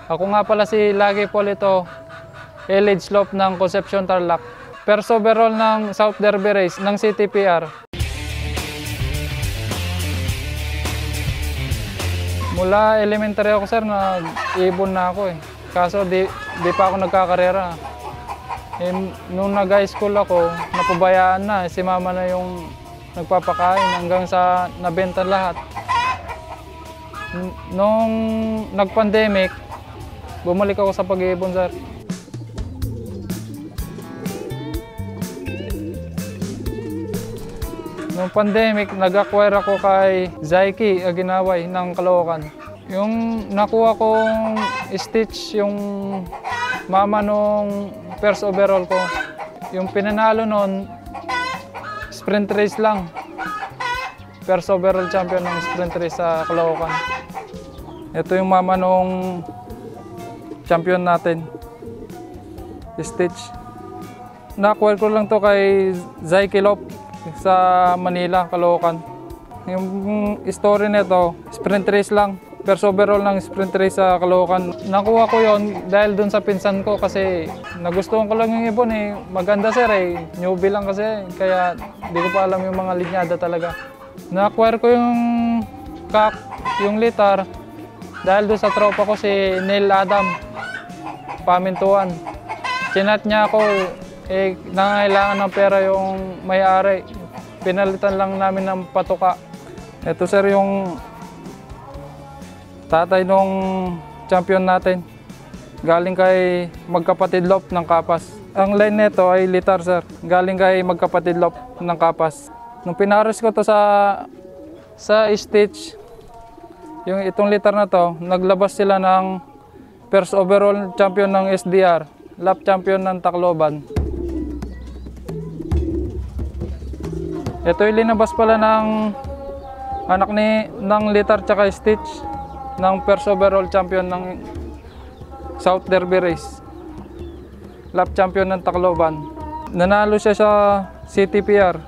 Ako nga pala si Lagi Polito, LH Slope ng Concepcion Tarlac. First overall ng South Derby Race ng CTPR. Mula elementary ako sir, nag-ibon na ako eh. Kaso di pa ako nagkakarera. Nung nag-high school ako, napabayaan na. Si mama na yung nagpapakain hanggang sa nabenta lahat. Nung nag-pandemic, bumalik ako sa pag-iibon sir. Nung pandemic, nag-acquire ako kay Zyke Aginaway ng Caloocan. Yung nakuha kong stitch, yung mama nung first overall ko, yung pinanalo nun, sprint race lang. First overall champion ng sprint race sa Caloocan. Ito yung mama nung champion natin, stitch. Na-acquire ko lang to kay Zyke Lop sa Manila, Caloocan. Yung story nito, sprint race lang. First overall ng sprint race sa Caloocan. Nakuha ko yon dahil dun sa pinsan ko kasi nagustuhan ko lang yung ibon eh. Maganda sir eh, newbie lang kasi. Kaya di ko pa alam yung mga linyada talaga. Na-acquire ko yung cock, yung litar, dahil dun sa tropa ko si Neil Adam, Pamintuan. Chinat niya ako, nangangailangan ng pera yung may-ari. Pinalitan lang namin ng patuka. Ito sir yung tatay nung champion natin. Galing kay magkapatid Lop ng Kapas. Ang line nito ay litar sir. Galing kay magkapatid Lop ng Kapas. Nung pinares ko to sa stitch, yung itong litar na to, naglabas sila ng first overall champion ng SDR, lap champion ng Tacloban. Ito yung linabas pala ng anak ng litar tsaka stitch ng first overall champion ng South Derby Race. Lap champion ng Tacloban. Nanalo siya sa CTPR,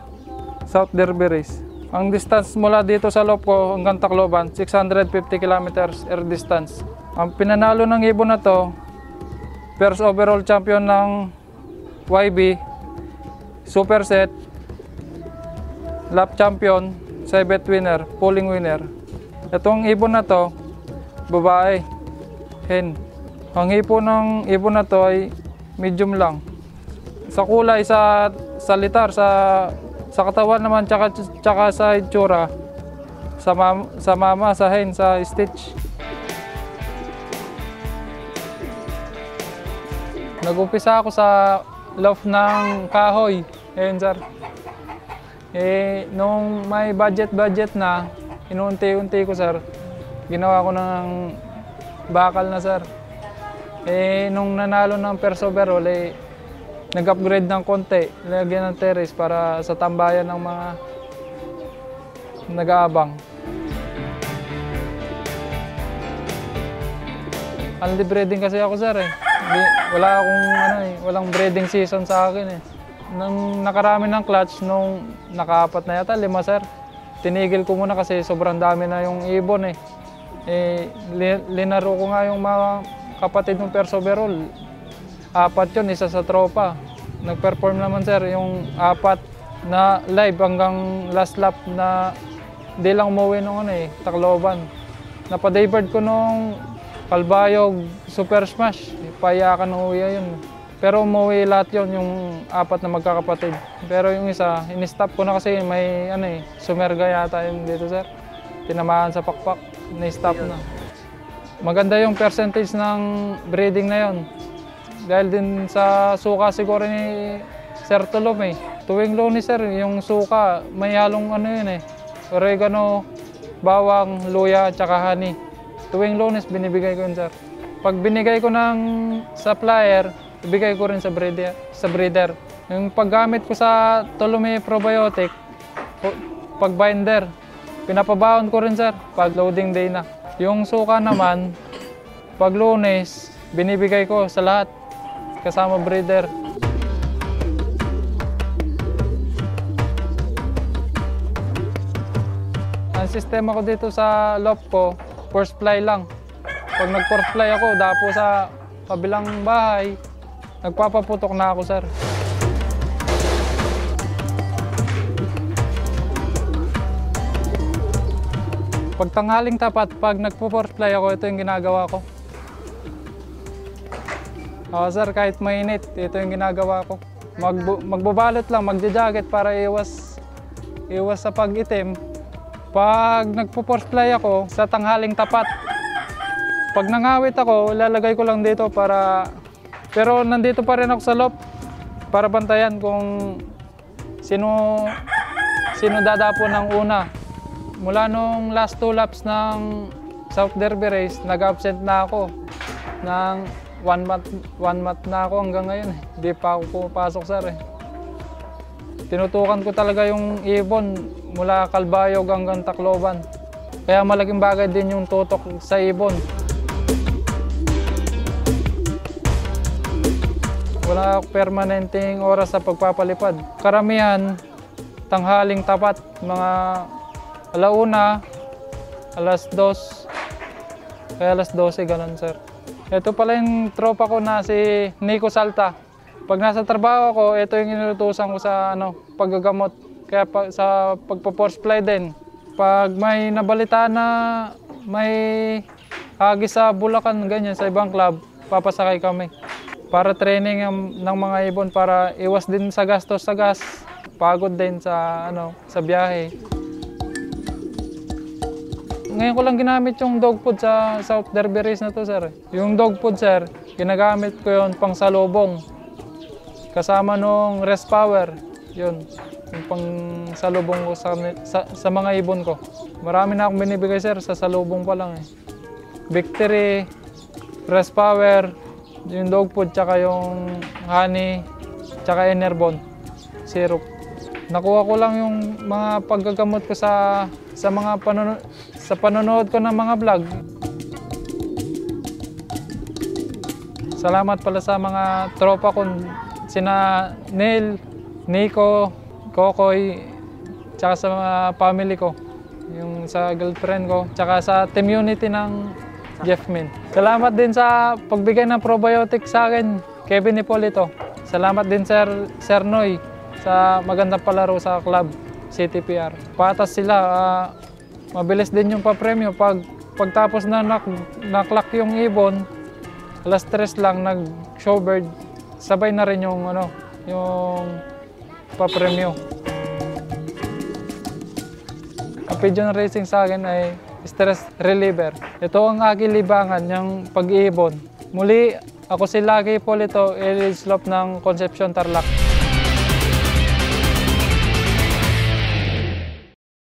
South Derby Race. Ang distance mula dito sa loob ko hanggang Tacloban, 650 kilometers air distance. Ang pinanalo ng ibon na to, first overall champion ng YB, superset, lap champion, Cybet winner, pulling winner. Itong ibon na to, babae, hen. Ang hipo ng ibon na to ay medium lang. Sa kulay, sa litar, sa katawan naman, tsaka sa itsura, sa mama, sa hen, sa stitch. Nag-upisa ako sa loft ng kahoy. Ayun sir. Nung may budget na, inuunti-unti ko sir, ginawa ko ng bakal na sir. Nung nanalo ng first overall, nag-upgrade ng konti, lagyan ng terrace para sa tambayan ng mga nag-aabang. Early breeding kasi ako sir eh. Walang breeding season sa akin eh. Nang nakarami ng clutch, nung nakaapat na yata, 5 sir. Tinigil ko muna kasi sobrang dami na yung ibon eh. Linaro ko nga yung mga kapatid ng first overall. 4 yun, isa sa tropa. Nag-perform naman sir yung 4 na live hanggang last lap na di lang umuwi nung Tacloban. Napadaybird ko nung Kalbayog Super Smash. Payakan ng uwi yun. Pero umuwi lahat yun, yung 4 na magkakapatid. Pero yung isa, in-stop ko na kasi may sumerga yata yun dito sir. Tinamaan sa pakpak, na-stop na. Maganda yung percentage ng breeding na yun. Dahil din sa suka siguro ni Sir Tulom eh. Tuwing Lunes sir, yung suka, may halong oregano, bawang, luya, tsaka honey. Tuwing Lunes, binibigay ko yun sir. Pag binigay ko ng supplier, ibigay ko rin sa breeder. Yung paggamit ko sa Tolome Probiotic, pag binder, pinapabaon ko rin sir, pag loading day na. Yung suka naman, pag Lunes, binibigay ko sa lahat, kasama breeder. Ang sistema ko dito sa loft ko, force fly lang. Pag nag-fourth fly ako, dapo sa kabilang bahay, nagpapaputok na ako, sir. Pag tanghaling tapat, pag nagpo-fourth fly ako, ito yung ginagawa ko. Oo, sir, kahit mainit, ito yung ginagawa ko. Magbabalot lang, magja-jacket para iwas sa pag-itim. Pag nagpo-fourth fly ako, sa tanghaling tapat, pag nangawit ako, ilalagay ko lang dito para... Pero nandito pa rin ako sa loft para bantayan kung sino dadapo ng una. Mula nung last 2 laps ng South Derby Race, nag-absent na ako ng 1 month na ako hanggang ngayon. Hindi pa ako pumapasok, sir. Tinutukan ko talaga yung ibon mula Calbayog hanggang Tacloban. Kaya malaking bagay din yung tutok sa ibon. Wala permanenteng oras sa pagpapalipad. Karamihan, tanghaling tapat, mga alauna, alas 2, kaya alas 12, ganun, sir. Ito pala yung tropa ko na si Nico Salta. Pag nasa trabaho ko, ito yung inutusan ko sa paggagamot. Kaya sa pagpo-force fly din. Pag may nabalita na may hagis sa Bulacan, ganyan, sa ibang club, papasakay kami. Para training ng mga ibon, para iwas din sa gastos sa gas. Pagod din sa biyahe. Ngayon ko lang ginamit yung dog food sa South Derby Race na to, sir. Yung dog food, sir, ginagamit ko yon pang salubong. Kasama nung rest power, yun. Yung pang salubong ko sa mga ibon ko. Marami na akong binibigay, sir, sa salubong pa lang. Victory, rest power, yung dog food, tsaka yung honey, tsaka Enerbon, syrup. Nakuha ko lang yung mga paggagamot ko sa mga panonood ko ng mga vlog. Salamat pala sa mga tropa ko, sina Neil, Nico, Kokoy, tsaka sa mga family ko, yung sa girlfriend ko, tsaka sa team unity ng Jeff Min. Salamat din sa pagbigay ng probiotic sa akin, Kevin Hipolito. Salamat din Sir Noy sa magandang palaro sa club, CTPR. Patas sila, mabilis din yung papremyo. Pagtapos na naklock yung ibon, alas 3 lang nag-showbird, sabay na rin yung papremyo. Ang pigeon racing sa akin ay stress reliever. Ito ang aking libangan, yung pag-iibon. Muli, ako si Lucky Hipolito, Slope ng Concepcion, Tarlac.